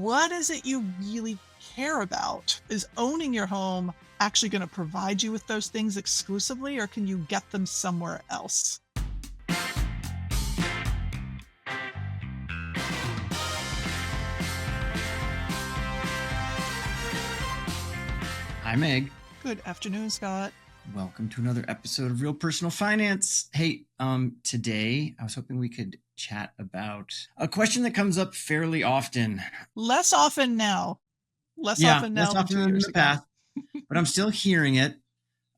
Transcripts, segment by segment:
what is it you really care about? Is owning your home actually going to provide you with those things exclusively, or can you get them somewhere else? Hi, Meg. Good afternoon, Scott. Welcome to another episode of Real Personal Finance. Hey, today I was hoping we could chat about a question that comes up fairly often. Less often now. Less Yeah, often now less than often 2 than in years the ago. past, but I'm still hearing it,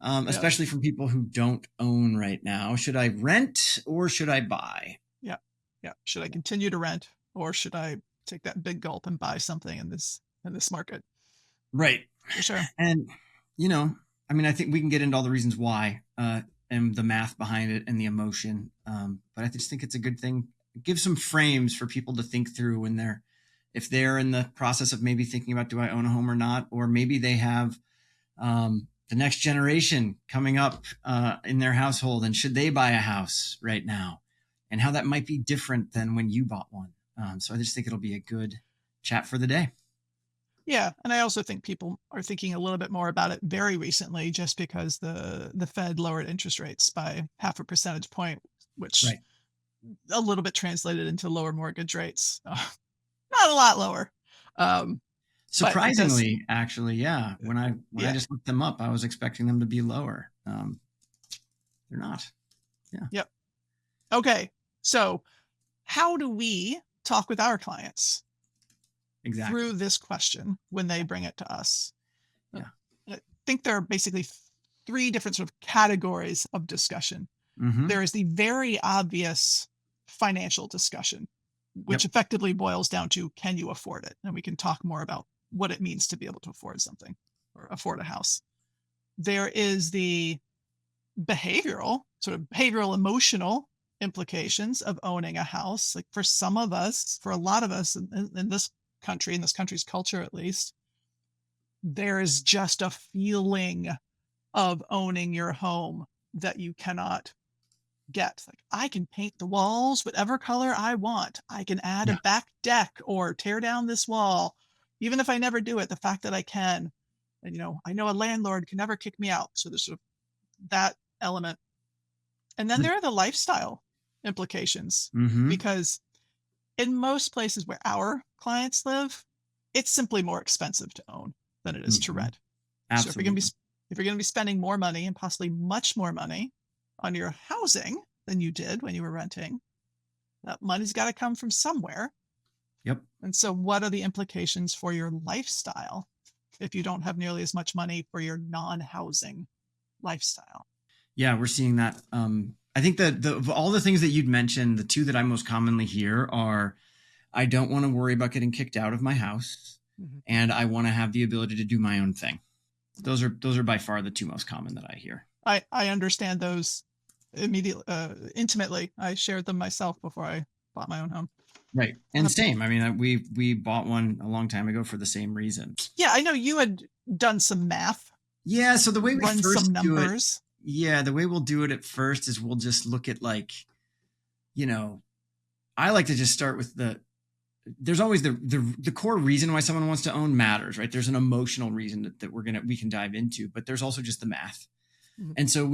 Yep. especially from people who don't own right now. Should I rent or should I buy? Yeah. Yeah. Should I continue to rent, or should I take that big gulp and buy something in this market? Right. For sure. And, I think we can get into all the reasons why and the math behind it and the emotion. But I just think it's a good thing. Give some frames for people to think through if they're in the process of maybe thinking about, do I own a home or not? Or maybe they have the next generation coming up in their household, and should they buy a house right now, and how that might be different than when you bought one. So I just think it'll be a good chat for the day. Yeah, and I also think people are thinking a little bit more about it very recently, just because the Fed lowered interest rates by half a percentage point, which Right. a little bit translated into lower mortgage rates. Not a lot lower. Surprisingly, actually, yeah. When I Yeah. just looked them up, I was expecting them to be lower. They're not. Yeah. Yep. Okay. So how do we talk with our clients Exactly. through this question when they bring it to us? Yeah. I think there are basically three different sort of categories of discussion. Mm-hmm. There is the very obvious financial discussion, which Yep. effectively boils down to, can you afford it? And we can talk more about what it means to be able to afford something or afford a house. There is the behavioral, emotional implications of owning a house. Like for some of us, for a lot of us in this country, in this country's culture at least, there is just a feeling of owning your home that you cannot get. Like, I can paint the walls whatever color I want. I can add a Yeah. back deck or tear down this wall. Even if I never do it, the fact that I can, and I know a landlord can never kick me out. So there's sort of that element. And then there are the lifestyle implications, Mm-hmm. because in most places where our clients live, it's simply more expensive to own than it is to Mm-hmm. rent. Absolutely. So if you're going to be spending more money, and possibly much more money, on your housing than you did when you were renting, that money's got to come from somewhere. Yep. And so what are the implications for your lifestyle if you don't have nearly as much money for your non-housing lifestyle? Yeah, we're seeing that. I think that of all the things that you'd mentioned, the two that I most commonly hear are, I don't want to worry about getting kicked out of my house, Mm-hmm. and I want to have the ability to do my own thing. Those are by far the two most common that I hear. I understand those immediately, intimately. I shared them myself before I bought my own home. Right. And same. I mean, we bought one a long time ago for the same reason. Yeah, I know you had done some math. Yeah. So the way we run first some do it, numbers. the way we'll do it at first is we'll just look at I like to just start with there's always the core reason why someone wants to own matters, right? There's an emotional reason that we can dive into, but there's also just the math. Mm-hmm. And so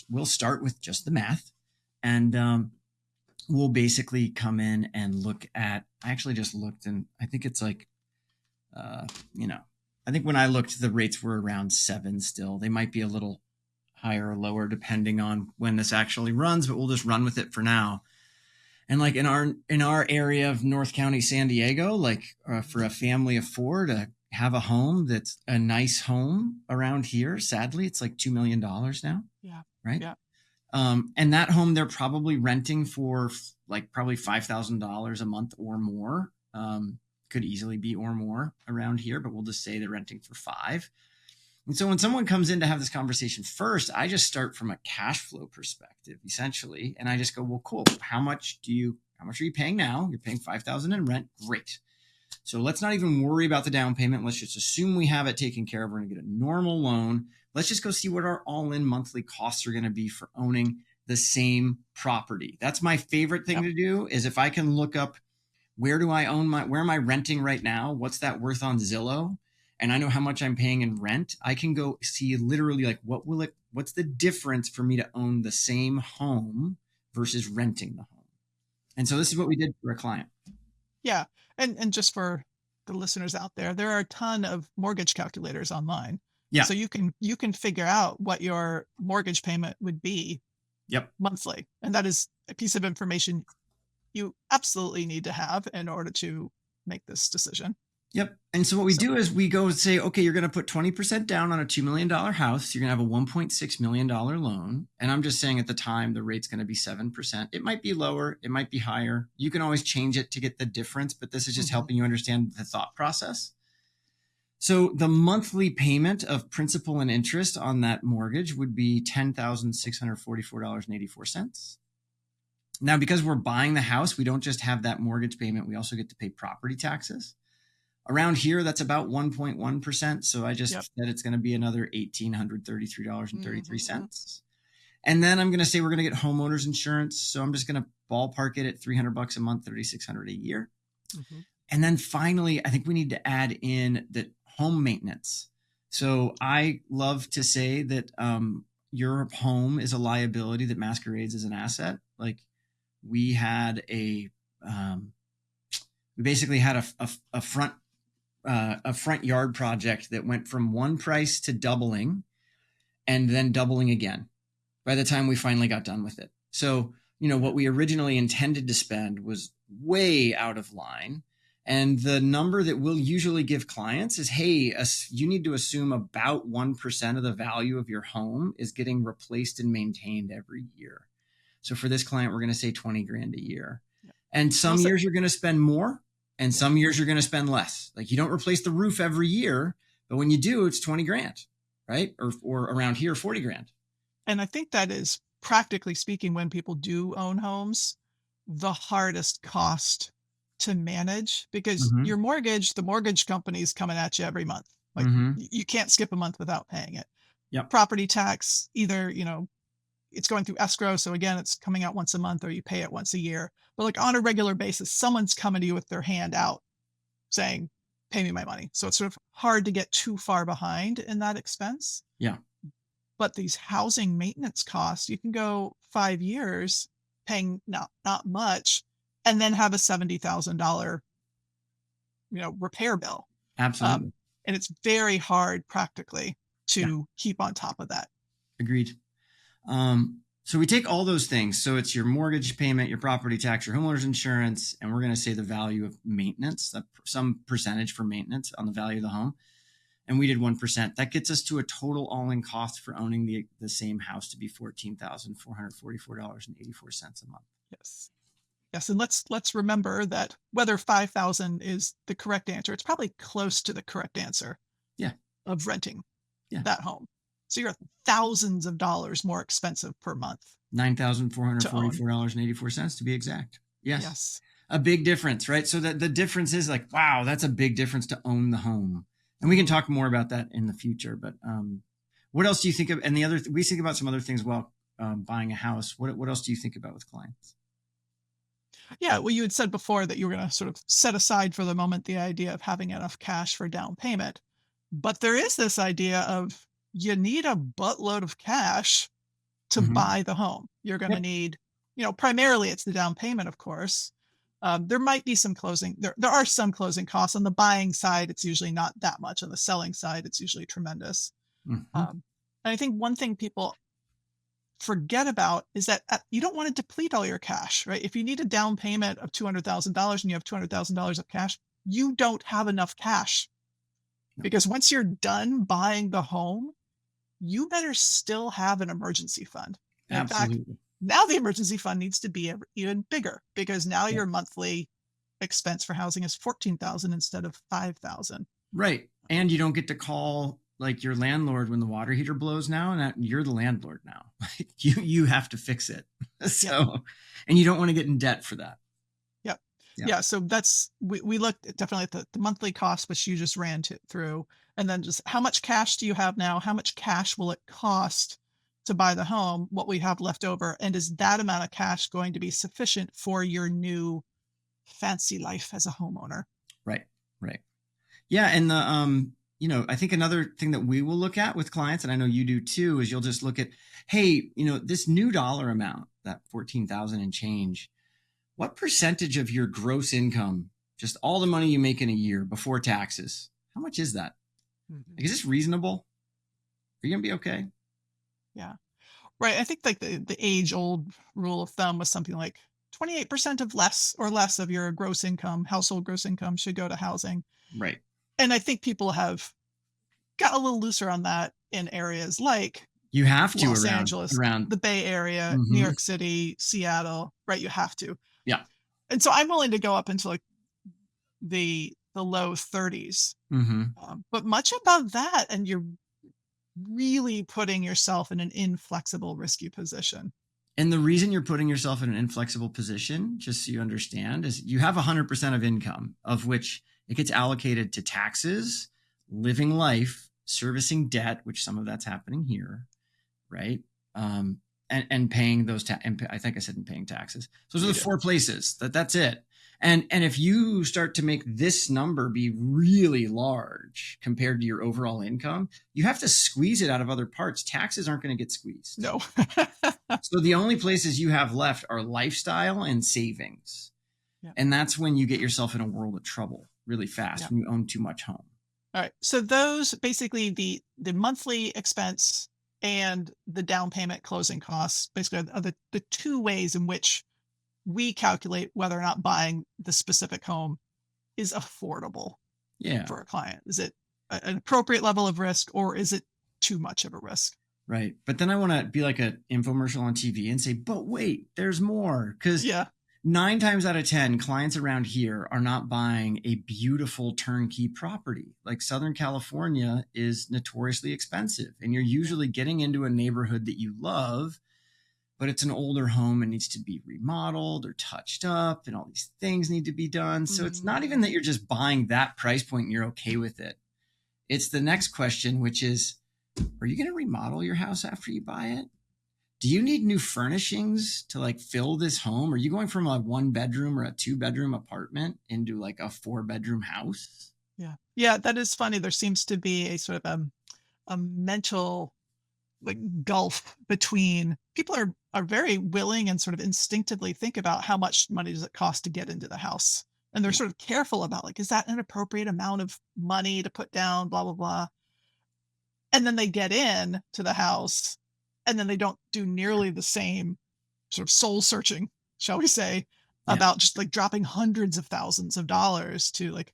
we'll start with just the math, and we'll basically come in and look at, I actually just looked, and I think it's like, I think when I looked, the rates were around 7 still. They might be a little higher or lower depending on when this actually runs, but we'll just run with it for now. And like in our area of North County, San Diego, for a family of 4 to have a home that's a nice home around here, sadly, it's like $2 million now. Yeah. Right. Yeah. And that home they're probably renting for probably $5,000 a month or more. Could easily be or more around here, but we'll just say they're renting for 5. And so when someone comes in to have this conversation first, I just start from a cash flow perspective, essentially. And I just go, well, cool. How much are you paying now? You're paying $5,000 in rent. Great. So let's not even worry about the down payment. Let's just assume we have it taken care of. We're going to get a normal loan. Let's just go see what our all-in monthly costs are going to be for owning the same property. That's my favorite thing to do, is if I can look up where am I renting right now? What's that worth on Zillow? And I know how much I'm paying in rent. I can go see literally like what's the difference for me to own the same home versus renting the home. And so this is what we did for a client. Yeah. And just for the listeners out there, there are a ton of mortgage calculators online. Yeah. So you can figure out what your mortgage payment would be Yep. monthly. And that is a piece of information you absolutely need to have in order to make this decision. Yep. And so what we So, do is we go and say, okay, you're going to put 20% down on a $2 million house. You're going to have a $1.6 million loan. And I'm just saying at the time, the rate's going to be 7%. It might be lower. It might be higher. You can always change it to get the difference, but this is just helping you understand the thought process. So the monthly payment of principal and interest on that mortgage would be $10,644.84. Now, because we're buying the house, we don't just have that mortgage payment. We also get to pay property taxes. Around here, that's about 1.1%. So I just said it's going to be another $1,833.33. And then I'm going to say we're going to get homeowners insurance. So I'm just going to ballpark it at $300 a month, $3,600 a year. And then finally, I think we need to add in the home maintenance. So I love to say that your home is a liability that masquerades as an asset. Like we had we basically had a front yard project that went from one price to doubling and then doubling again by the time we finally got done with it. So, what we originally intended to spend was way out of line. And the number that we'll usually give clients is, hey, you need to assume about 1% of the value of your home is getting replaced and maintained every year. So for this client, we're going to say 20 grand a year. And some years you're going to spend more and some years you're going to spend less. Like you don't replace the roof every year, but when you do, it's 20 grand, right? Or around here, 40 grand. And I think that is, practically speaking, when people do own homes, the hardest cost to manage, because the mortgage company's coming at you every month. Like you can't skip a month without paying it. Yep. Property tax, either, it's going through escrow. So again, it's coming out once a month or you pay it once a year. But like on a regular basis, someone's coming to you with their hand out saying, pay me my money. So it's sort of hard to get too far behind in that expense. Yeah. But these housing maintenance costs, you can go 5 years paying not much and then have a $70,000, repair bill. Absolutely. And it's very hard practically to keep on top of that. Agreed. So we take all those things. So it's your mortgage payment, your property tax, your homeowner's insurance, and we're going to say the value of maintenance, some percentage for maintenance on the value of the home. And we did 1%. That gets us to a total all-in cost for owning the same house to be $14,444.84 a month. Yes. Yes, and let's remember that whether 5,000 is the correct answer, it's probably close to the correct answer. Yeah. Of renting that home. So you're thousands of dollars more expensive per month. $9,444.84 to be exact. Yes. A big difference, right? So that the difference is like, wow, that's a big difference to own the home. And we can talk more about that in the future. But what else do you think of? And we think about some other things while buying a house. What else do you think about with clients? Yeah, well, you had said before that you were going to sort of set aside for the moment the idea of having enough cash for down payment. But there is this idea of you need a buttload of cash to buy the home. You're going to need, primarily it's the down payment, of course. There might be some there are some closing costs. On the buying side, it's usually not that much. On the selling side, it's usually tremendous. And I think one thing people forget about is that you don't want to deplete all your cash, right? If you need a down payment of $200,000 and you have $200,000 of cash, you don't have enough cash. Because once you're done buying the home, you better still have an emergency fund. In fact, now the emergency fund needs to be even bigger, because now your monthly expense for housing is $14,000 instead of $5,000. Right. And you don't get to call like your landlord when the water heater blows now, and you're the landlord now. you have to fix it. And you don't want to get in debt for that. Yeah. So we looked definitely at the monthly cost, which you just ran through, and then just how much cash do you have now? How much cash will it cost to buy the home? What we have left over, and is that amount of cash going to be sufficient for your new fancy life as a homeowner. Right. Right. Yeah. And I think another thing that we will look at with clients, and I know you do too, is you'll just look at, hey, this new dollar amount, that 14,000 and change, what percentage of your gross income, just all the money you make in a year before taxes, how much is that? Mhm. Like, is this reasonable? Are you gonna be okay? Yeah. Right. I think like the age old rule of thumb was something like 28% of less of your gross income, household gross income should go to housing. Right. And I think people have got a little looser on that in areas like You have to Los around Angeles, around. the Bay Area, New Hmm. York City, Seattle, right? You have to. Yeah. And so I'm willing to go up into like the low 30s. Hmm. But much above that, and you're really putting yourself in an inflexible, risky position. And the reason you're putting yourself in an inflexible position, just so you understand, is you have 100% of income, of which it gets allocated to taxes, living life, servicing debt, which some of that's happening here, right? And paying those I think I said and paying taxes. So those are You the did. four places that's it. And if you start to make this number be really large compared to your overall income, you have to squeeze it out of other parts. Taxes aren't going to get squeezed. No. So the only places you have left are lifestyle and savings. Yeah. And that's when you get yourself in a world of trouble really fast, Yeah. when you own too much home. All right. So those basically the monthly expense and the down payment closing costs basically are the two ways in which we calculate whether or not buying the specific home is affordable Yeah. for a client. Is it an appropriate level of risk or is it too much of a risk? Right. But then I want to be like an infomercial on TV and say, but wait, there's more. Because Yeah. 9 times out of 10, clients around here are not buying a beautiful turnkey property. Like Southern California is notoriously expensive, and you're Yeah. usually getting into a neighborhood that you love, but it's an older home and needs to be remodeled or touched up, and all these things need to be done. So it's not even that Mhm. you're just buying that price point and you're okay with it. It's the next question, which is, are you going to remodel your house after you buy it? Do you need new furnishings to like fill this home? Are you going from a 1 bedroom or a 2 bedroom apartment into like a 4 bedroom house? Yeah. Yeah. That is funny. There seems to be a sort of a mental like gulf between people are very willing and sort of instinctively think about how much money does it cost to get into the house. And they're Yeah. sort of careful about like, is that an appropriate amount of money to put down, blah, blah, blah. And then they get in to the house and then they don't do nearly the same sort of soul searching, shall we say, Yeah. about just like dropping hundreds of thousands of dollars to like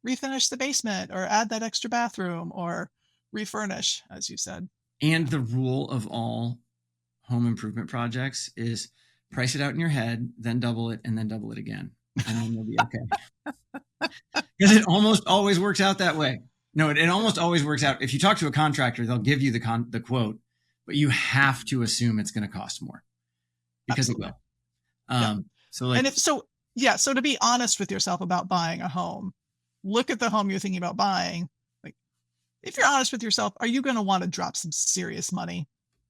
refinish the basement or add that extra bathroom or refurnish, as you said. And the rule of all home improvement projects is price it out in your head, then double it, and then double it again. And then you'll be okay. Because it almost always works out that way. No, it Yeah, almost always works out. If you talk to a contractor, they'll give you the quote, but you have to assume it's going to cost more because it absolutely. will. Yeah. So And like, if so, yeah. So to be honest with yourself about buying a home, look at the home you're thinking about buying. Like, if you're honest with yourself, are you going to want to drop some serious money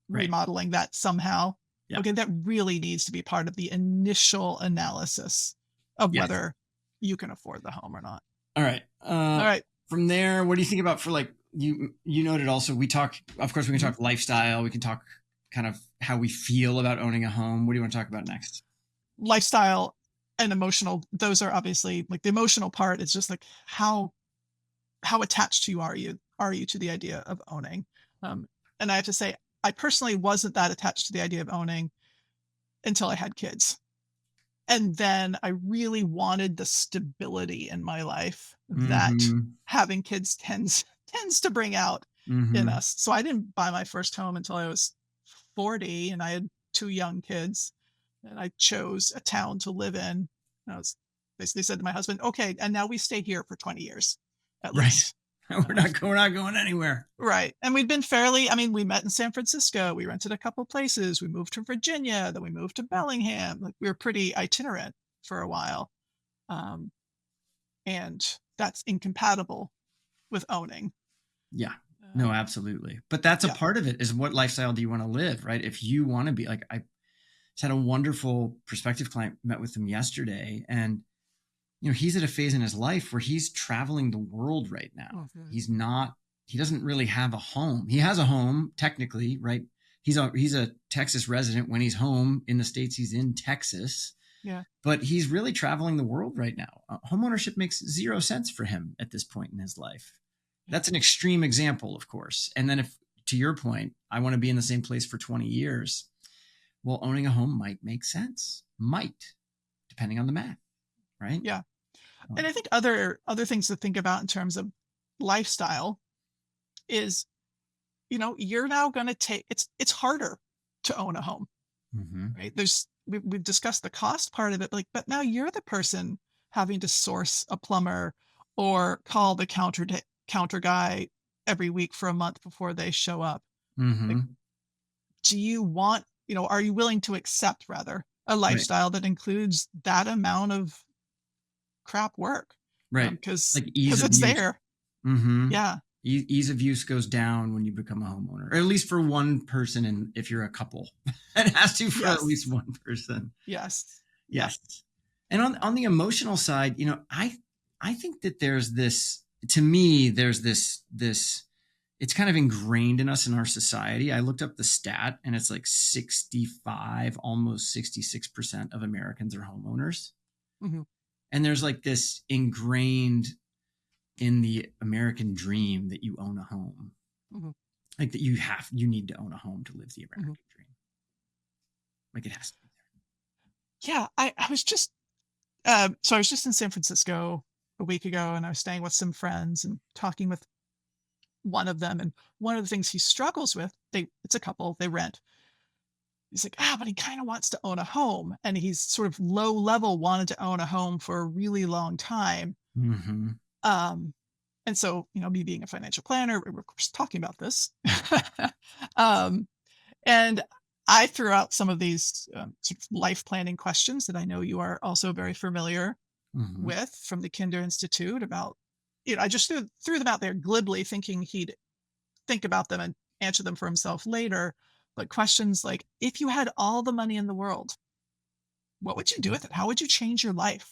right. remodeling that somehow? Yeah. Okay, that really needs to be part of the initial analysis of Yes. whether you can afford the home or not. All right. All right. From there, what do you think about for like you noted also, we talk, of course, we can Mhm. talk lifestyle. We can talk kind of how we feel about owning a home. What do you want to talk about next? Lifestyle and emotional, those are obviously like the emotional part is just like how attached to you are you to the idea of owning? Um, and I have to say, I personally wasn't that attached to the idea of owning until I had kids. And then I really wanted the stability in my life that Mm-hmm. having kids tends to bring out in Mm-hmm. us. So I didn't buy my first home until I was 40 and I had two young kids and I chose a town to live in. And I was basically said to my husband, okay, and now we stay here for 20 years at Right. least. Um, We're not going anywhere. right. And we'd been fairly, I mean, we met in San Francisco. We rented a couple places. We moved to Virginia. Then we moved to Bellingham. Like we were pretty itinerant for a while. Um, and that's incompatible with owning. Yeah. No, Um, absolutely. But that's a yeah. part of it, is what lifestyle do you want to live, right? If you want to be like, I just had a wonderful prospective client, met with them yesterday, and he's at a phase in his life where he's traveling the world right now. Mhm. He doesn't really have a home. He has a home technically, right? He's a Texas resident. When he's home in the States, he's in Texas, Yeah. but he's really traveling the world right now. Homeownership makes zero sense for him at this point in his life. Yeah. That's an extreme example, of course. And then, if to your point, I want to be in the same place for 20 years, well, owning a home might make sense. Might, depending on the math, right? Yeah. And Um, I think other things to think about in terms of lifestyle is, you're now going to take it's harder to own a home, mhm, right? We've discussed the cost part of it, but now you're the person having to source a plumber or call the counter guy every week for a month before they show up. Like, mhm, do you want, are you willing to accept rather a right, lifestyle that includes that amount of crap work? right. Because Like ease of it's use. there. Mhm. Yeah. Ease of use goes down when you become a homeowner, or at least for one person. And if you're a couple, it has to for at least Yes. one person. Yes. Yeah. Yes. And on the emotional side, I think that there's this, to me, there's this it's kind of ingrained in us in our society. I looked up the stat and it's like 65, almost 66% of Americans are homeowners. Hmm. And there's like this ingrained in the American dream that you own a home. Hmm. Like that you need to own a home to live the Hmm. American dream. Like it has to be Yeah. I was just, so I was just in San Francisco a week ago, and I was staying with some friends and talking with one of them. And one of the things he struggles with, it's a couple, they rent. He's like, but he kind of wants to own a home. And he's sort of low level wanted to own a home for a really long time. there. Mm-hmm. Um, and so, me being a financial planner, we're of course talking about this. um, and I threw out some of these sort of life planning questions that I know you are also very familiar Mm-hmm. with from the Kinder Institute about, I just threw them out there glibly, thinking he'd think about them and answer them for himself later. But questions like, if you had all the money in the world, what would you do with it? How would you change your life?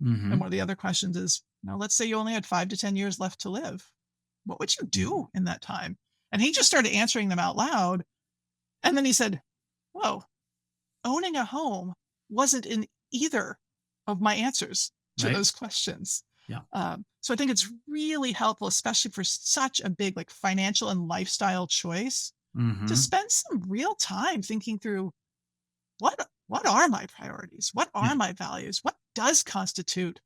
And Mm-hmm. one of the other questions is, let's say you only had 5 to 10 years left to live. What would you do in that time? And he just started answering them out loud. And then he said, whoa, owning a home wasn't in either of my answers to Right. those questions. Yeah. So I think it's really helpful, especially for such a big like financial and lifestyle choice, to Mm-hmm. spend some real time thinking through what are my priorities? What Yeah. are my values? What does constitute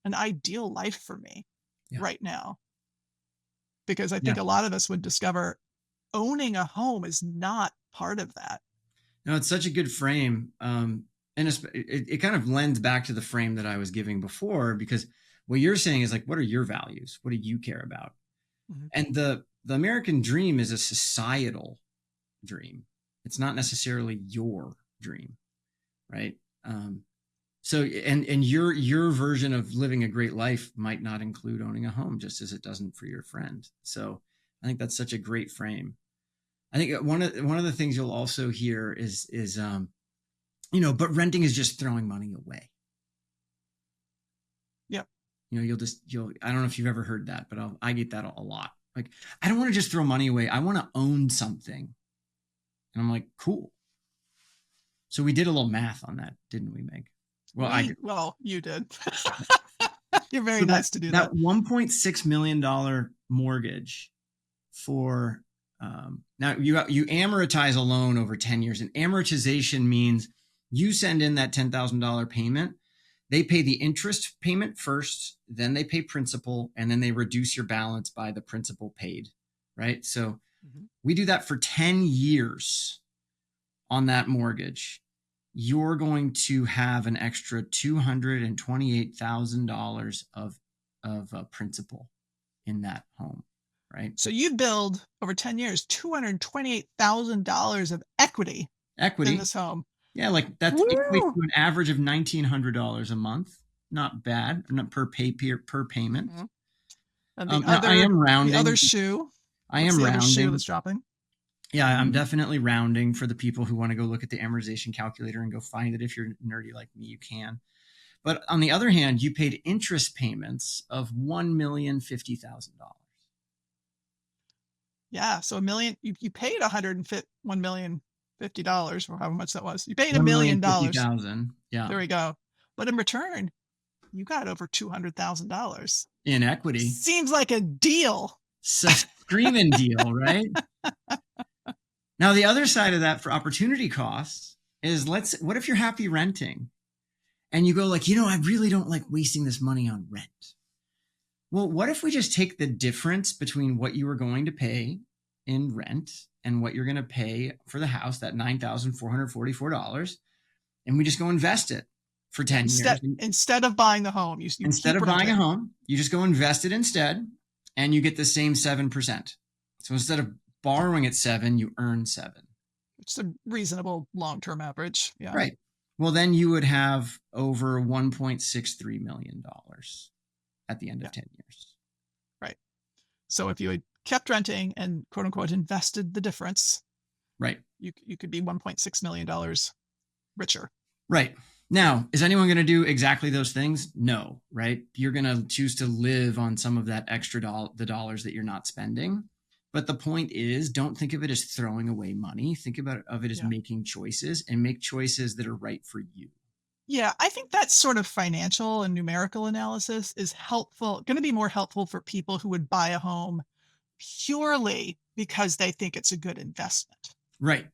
an ideal life for me Yeah. right now? Because I Yeah. think a lot of us would discover owning a home is not part of that. No, it's such a good frame. And it kind of lends back to the frame that I was giving before, because what you're saying is like, what are your values? What do you care about? Mhm. And the American dream is a societal dream. It's not necessarily your dream, right? So and your version of living a great life might not include owning a home, just as it doesn't for your friend. So I think that's such a great frame. I think one of the things you'll also hear is but renting is just throwing money away. Yep. You'll I don't know if you've ever heard that, but I get that a lot. Like, I don't want to just throw money away. I want to own something. And I'm like, cool. So we did a little math on that, didn't we, Meg? Well, I did. Well, you did. You're very So nice to do that that. $1.6 million mortgage for now you amortize a loan over 10 years, and amortization means you send in that $10,000 payment. They pay the interest payment first, then they pay principal, and then they reduce your balance by the principal paid, right? So Mhm. we do that for 10 years on that mortgage. You're going to have an extra $228,000 of principal in that home, right? So you build over 10 years $228,000 of equity in Equity. this home. Yeah, like that equates Woo! to an average of $1,900 a month. Not bad, not per payment. Mhm. And Now I am the other rounding. shoe, I what's am the other shoe rounding. that's dropping? Yeah, I'm definitely rounding for the people who want to go look at the amortization calculator and go find it. If you're nerdy like me, you can. But on the other hand, you paid interest payments of $1,050,000. Yeah. So a million, you paid $1,050,000 or however much that was. You paid $1 One million million. fifty thousand, yeah, There we go. But in return, you got over $200,000. in equity. Seems like a deal. It's a screaming deal, right? Now, the other side of that for opportunity costs is what if you're happy renting and you go like, I really don't like wasting this money on rent. Well, what if we just take the difference between what you were going to pay in rent and what you're going to pay for the house, that $9,444, and we just go invest it for 10 years. Instead of buying the home, you Instead keep of buying a renting. home, you just go invest it instead, and you get the same 7%. So instead of borrowing at 7, you earn 7. It's a reasonable long-term average. Yeah. Right. Well, then you would have over $1.63 million at the end of 10 years. Right. So if you had kept renting and quote unquote invested the difference, right, you could be $1.6 million richer. Right. Now, is anyone going to do exactly those things? No, right? You're going to choose to live on some of that extra the dollars that you're not spending. But the point is, don't think of it as throwing away money. Think of it as making choices, and make choices that are right for you. Yeah, I think that sort of financial and numerical analysis is going to be more helpful for people who would buy a home purely because they think it's a good investment. Right.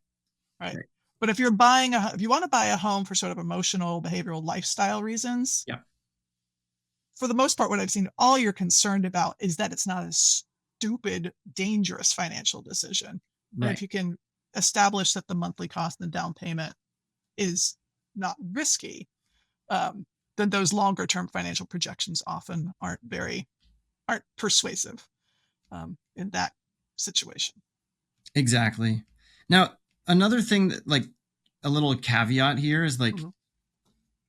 Right. But if you want to buy a home for sort of emotional, behavioral, lifestyle reasons, yeah, for the most part, what I've seen, all you're concerned about is that it's not a stupid, dangerous financial decision. Right. And if you can establish that the monthly cost and down payment is not risky, then those longer term financial projections often aren't persuasive in that situation. Exactly. Now, another thing that, like, a little caveat here is like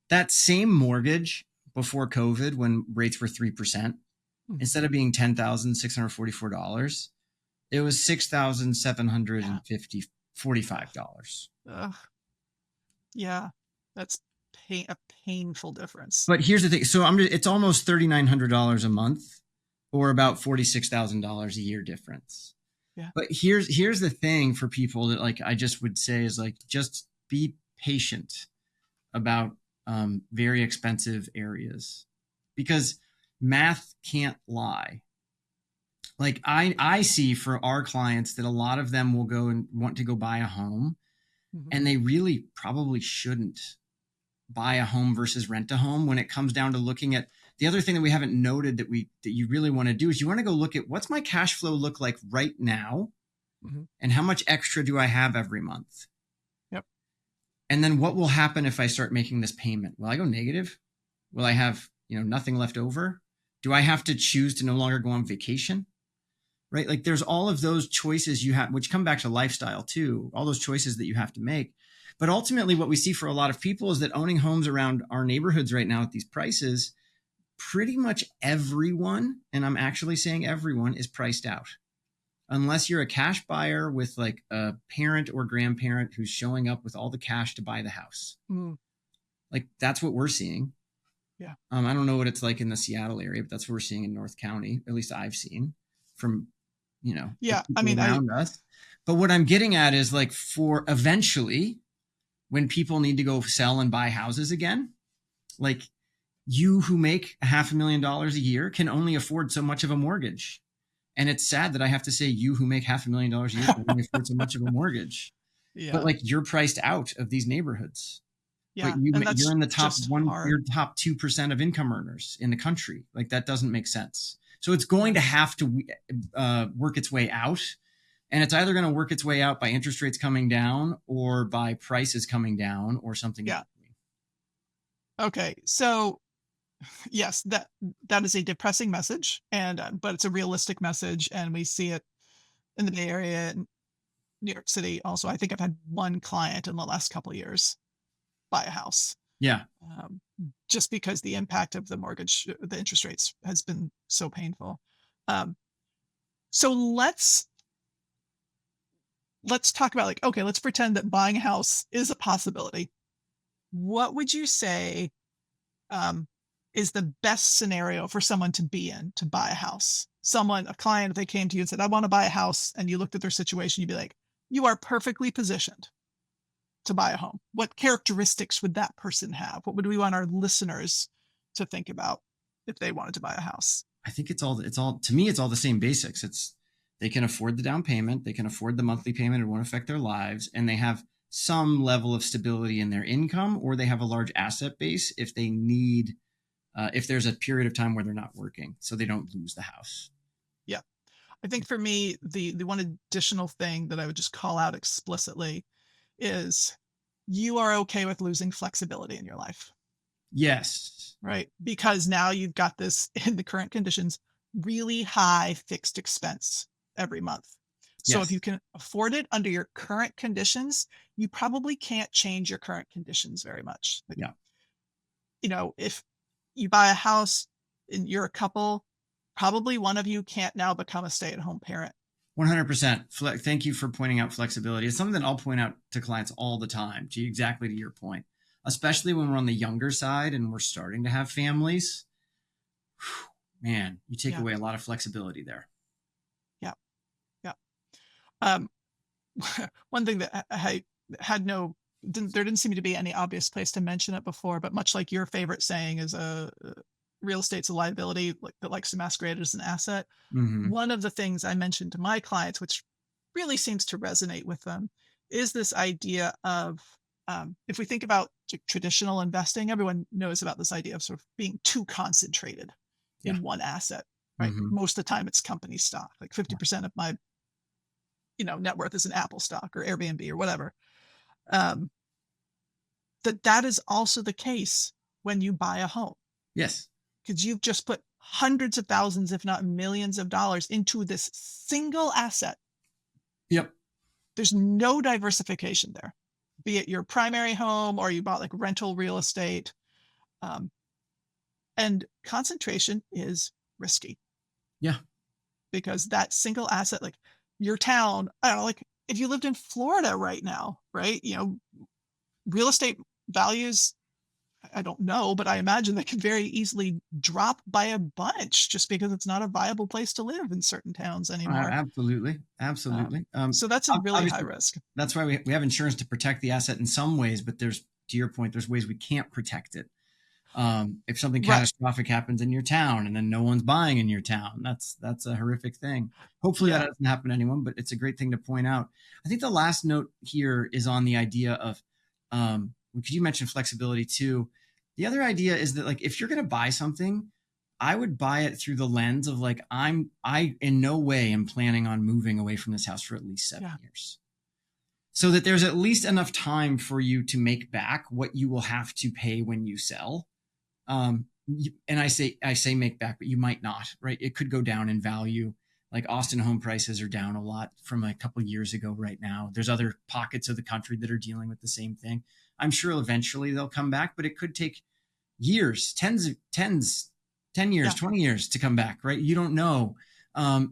that same mortgage before COVID, when rates were 3%, instead of being $10,644, it was $6,745. Yeah, that's a painful difference. But here's the thing. So it's almost $3,900 a month, or about $46,000 a year difference. Yeah. But here's the thing for people that, like, I just would say is like, just be patient about very expensive areas, because math can't lie. Like I see for our clients that a lot of them will go and want to go buy a home, and they really probably shouldn't buy a home versus rent a home when it comes down to looking at the other thing that we haven't noted that you really want to do is you want to go look at what's my cash flow look like right now, and how much extra do I have every month? Yep. And then what will happen if I start making this payment? Will I go negative? Will I have, nothing left over? Do I have to choose to no longer go on vacation? Right? Like, there's all of those choices you have, which come back to lifestyle too, all those choices that you have to make. But ultimately what we see for a lot of people is that owning homes around our neighborhoods right now at these prices, pretty much everyone, and I'm actually saying everyone, is priced out. Unless you're a cash buyer with like a parent or grandparent who's showing up with all the cash to buy the house. Like, that's what we're seeing. Yeah. I don't know what it's like in the Seattle area, but that's what we're seeing in North County. At least I've seen from, yeah, I mean, around us. But what I'm getting at is, like, for eventually when people need to go sell and buy houses again, like, you who make $500,000 a year can only afford so much of a mortgage. And it's sad that I have to say you who make $500,000 a year can only afford so much of a mortgage. Yeah. But, like, you're priced out of these neighborhoods. Yeah. But you're in the top you're top 2% of income earners in the country. Like, that doesn't make sense. So it's going to have to work its way out. And it's either going to work its way out by interest rates coming down or by prices coming down or something. Yeah. Okay. So yes, that is a depressing message, but it's a realistic message, and we see it in the Bay Area and New York City. Also, I think I've had one client in the last couple of years buy a house. Yeah. Just because the impact of the interest rates has been so painful. So let's talk about, like, okay, let's pretend that buying a house is a possibility. What would you say um, is the best scenario for someone to be in to buy a house. Someone, a client, if they came to you and said, I want to buy a house, and you looked at their situation, you'd be like, you are perfectly positioned to buy a home. What characteristics would that person have? What would we want our listeners to think about if they wanted to buy a house? I think it's all to me, it's all the same basics. It's they can afford the down payment, they can afford the monthly payment, it won't affect their lives, and they have some level of stability in their income, or they have a large asset base if they need if there's a period of time where they're not working, so they don't lose the house. Yeah. I think for me, the one additional thing that I would just call out explicitly is you are okay with losing flexibility in your life, Yes. right? Because now you've got this in the current conditions, really high fixed expense every month. So if you Yes. can afford it under your current conditions, you probably can't change your current conditions very much. Like, Yeah. if you buy a house and you're a couple, probably one of you can't now become a stay-at-home parent. 100%. Thank you for pointing out flexibility. It's something that I'll point out to clients all the time, to exactly to your point, especially when we're on the younger side and we're starting to have families. Man, you take Yeah, away a lot of flexibility there. yeah, yeah. Um, one thing that I had no there didn't seem to be any obvious place to mention it before, but much like your favorite saying is real estate's a liability like that likes to masquerade as an asset. Hmm. One of the things I mentioned to my clients, which really seems to resonate with them, is this idea of if we think about traditional investing, everyone knows about this idea of sort of being too concentrated Yeah. in one asset, right? Hmm. Most of the time, it's company stock. Like Yeah. 50% of my net worth is an Apple stock or Airbnb or whatever. Um, that is also the case when you buy a home Yes. because you've just put hundreds of thousands, if not millions of dollars into this single asset. Yep. There's no diversification there, be it your primary home or you bought like rental real estate. Um, and concentration is risky Yeah. because that single asset, like your town, I don't know, like if you lived in Florida right now, right? Real estate values, I don't know, but I imagine they could very easily drop by a bunch just because it's not a viable place to live in certain towns anymore. Absolutely. Um, Absolutely. so that's a really high Obviously, risk. that's why we have insurance to protect the asset in some ways, but there's, to your point, there's ways we can't protect it. If something Right. catastrophic happens in your town and then no one's buying in your town, that's a horrific thing. Hopefully that Yeah. doesn't happen to anyone, but it's a great thing to point out. I think the last note here is on the idea of, because you mentioned flexibility too. The other idea is that, like, if you're going to buy something, I would buy it through the lens of, like, I in no way am planning on moving away from this house for at least seven Yeah. years so that there's at least enough time for you to make back what you will have to pay when you sell. And I say make back, but you might not, right? It could go down in value. Like Austin home prices are down a lot from a couple of years ago right now. There's other pockets of the country that are dealing with the same thing. I'm sure eventually they'll come back, but it could take years, 10 years, Yeah. 20 years to come back, right? You don't know.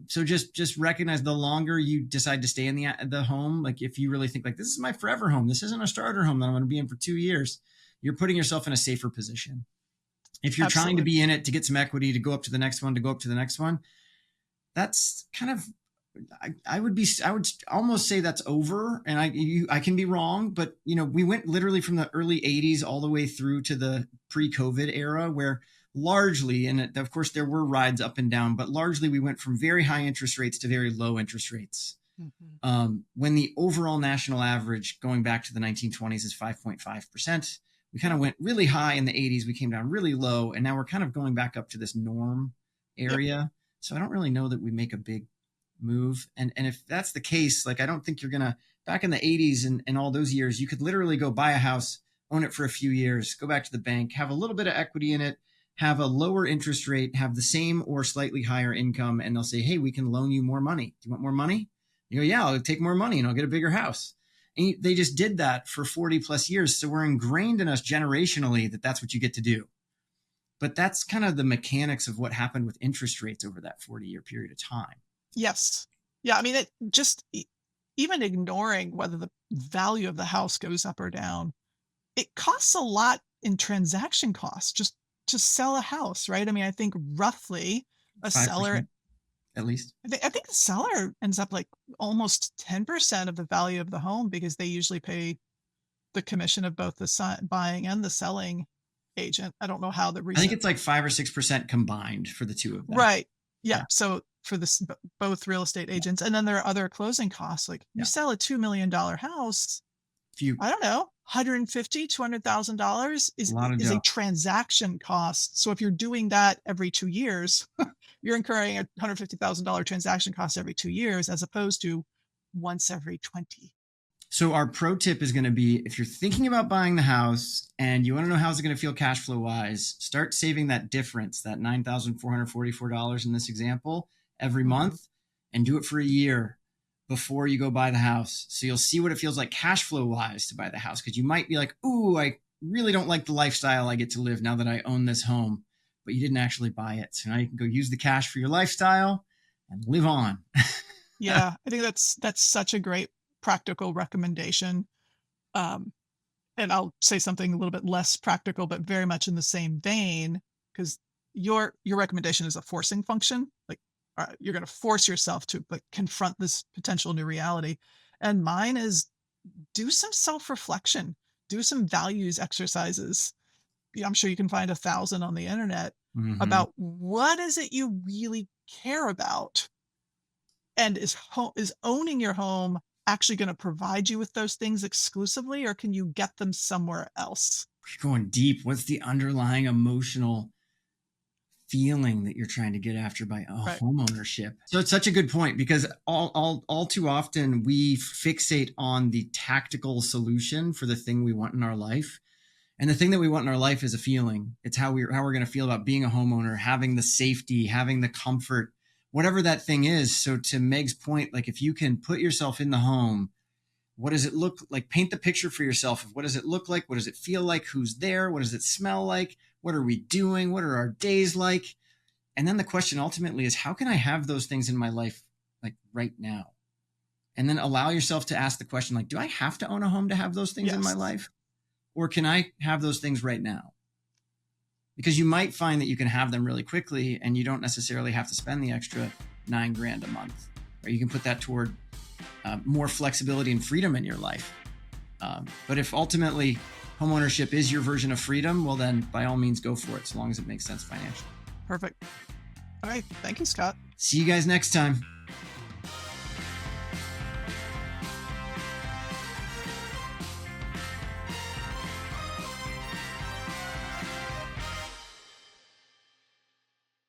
So just recognize the longer you decide to stay in the home, like if you really think like this is my forever home, this isn't a starter home that I'm going to be in for 2 years, you're putting yourself in a safer position. If you're trying to Absolutely. be in it to get some equity, to go up to the next one, to go up to the next one, that's kind of I would almost say that's over, and I can be wrong, but we went literally from the early 80s all the way through to the pre-COVID era, where largely, and of course there were rides up and down, but largely we went from very high interest rates to very low interest rates. Mhm. When the overall national average going back to the 1920s is 5.5%, we kind of went really high in the 80s, we came down really low, and now we're kind of going back up to this norm Yep. area. So I don't really know that we make a big move. And if that's the case, like I don't think you're gonna, back in the 80s and all those years, you could literally go buy a house, own it for a few years, go back to the bank, have a little bit of equity in it, have a lower interest rate, have the same or slightly higher income, and they'll say, hey, we can loan you more money. Do you want more money? You go, yeah, I'll take more money and I'll get a bigger house. And they just did that for 40 plus years. So we're ingrained in us generationally that that's what you get to do. But that's kind of the mechanics of what happened with interest rates over that 40-year period of time. Yes. Yeah. I mean, it just even ignoring whether the value of the house goes up or down, it costs a lot in transaction costs just to sell a house, right? I mean, I think roughly a seller, 5% at least. I think the seller ends up like almost 10% of the value of the home because they usually pay the commission of both the buying and the selling agent. I don't know how the I think recent. it's like 5 or 6% combined for the two of them. Right. Yeah. Yeah. So for this, both real estate agents, and then there are other closing costs. Like you Yeah. sell a $2 million house, If you, I don't know, 150, $200,000 a is lot of is a dough. transaction cost. So if you're doing that every 2 years, you're incurring a $150,000 transaction cost every 2 years, as opposed to once every 20. So our pro tip is going to be, if you're thinking about buying the house and you want to know how's it going to feel cash flow wise, start saving that difference, that $9,444 in this example, every Hmm. month, and do it for a year before you go buy the house. So you'll see what it feels like cash flow wise to buy the house. Because you might be like, ooh, I really don't like the lifestyle I get to live now that I own this home, but you didn't actually buy it. So now you can go use the cash for your lifestyle and live on. Yeah, I think that's such a great practical recommendation. Um, and I'll say something a little bit less practical, but very much in the same vein, because your recommendation is a forcing function. Like, you're going to force yourself to like confront this potential new reality, and mine is do some self reflection, do some values exercises. Yeah, I'm sure you can find 1,000 on the internet Mm-hmm. about what is it you really care about, and is owning your home actually going to provide you with those things exclusively, or can you get them somewhere else? You're going deep. What's the underlying emotional feeling that you're trying to get after by Right. home ownership? So it's such a good point because all too often we fixate on the tactical solution for the thing we want in our life. And the thing that we want in our life is a feeling. It's how we're going to feel about being a homeowner, having the safety, having the comfort, whatever that thing is. So to Meg's point, like if you can put yourself in the home, what does it look like? Paint the picture for yourself of what does it look like? What does it feel like? Who's there? What does it smell like? What are we doing? What are our days like? And then the question ultimately is, how can I have those things in my life like right now? And then allow yourself to ask the question, like, do I have to own a home to have those things in my Yes. life? Or can I have those things right now? Because you might find that you can have them really quickly and you don't necessarily have to spend the extra 9 grand a month. Or you can put that toward more flexibility and freedom in your life. But if ultimately homeownership is your version of freedom, well, then by all means go for it, so long as it makes sense financially. Perfect. All right. Thank you, Scott. See you guys next time.